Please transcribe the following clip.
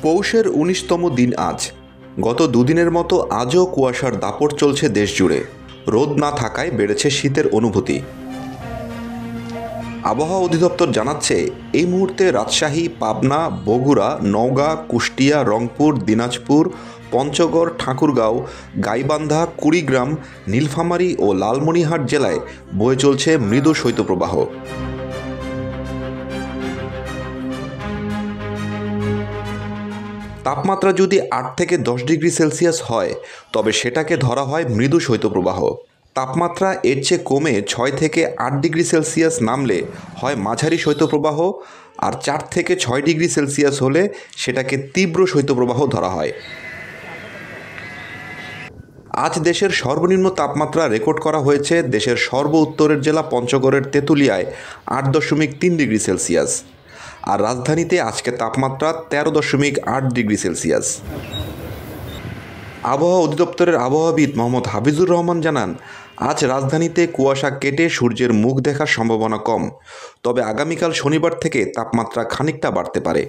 পৌষের ১৯তম দিন আজ। গত দুদিনের মতো আজও কুয়াশার দাপট চলছে দেশ জুড়ে। রোদ না থাকায় বেড়েছে শীতের অনুভূতি। আবহাওয়া অধিদপ্তর জানাচ্ছে, এই মুহূর্তে রাজশাহী, পাবনা, বগুড়া, নওগাঁ, কুষ্টিয়া, রংপুর, দিনাজপুর, পঞ্চগড়, ঠাকুরগাঁও, গাইবান্ধা, কুড়িগ্রাম, নীলফামারী ও লালমনিরহাট জেলায় বয়ে চলছে মৃদু শৈত্যপ্রবাহ। তাপমাত্রা যদি ৮ থেকে ১০ ডিগ্রি সেলসিয়াস হয় তবে সেটাকে ধরা হয় মৃদু শৈত্যপ্রবাহ। তাপমাত্রা এর চেয়ে কমে ৬ থেকে ৮ ডিগ্রি সেলসিয়াস নামলে হয় মাঝারি শৈত্যপ্রবাহ, আর ৪ থেকে ৬ ডিগ্রি সেলসিয়াস হলে সেটাকে তীব্র শৈত্যপ্রবাহ ধরা হয়। আজ দেশের সর্বনিম্ন তাপমাত্রা রেকর্ড করা হয়েছে দেশের সর্ব উত্তরের জেলা পঞ্চগড়ের তেঁতুলিয়ায় ৮.৩ ডিগ্রি সেলসিয়াস, আর রাজধানীতে আজকে তাপমাত্রা ১৩.৮ ডিগ্রি সেলসিয়াস। আবহাওয়া অধিদপ্তরের আবহাওয়াবিদ মোহাম্মদ হাফিজুর রহমান জানান, আজ রাজধানীতে কুয়াশা কেটে সূর্যের মুখ দেখার সম্ভাবনা কম, তবে আগামীকাল শনিবার থেকে তাপমাত্রা খানিকটা বাড়তে পারে।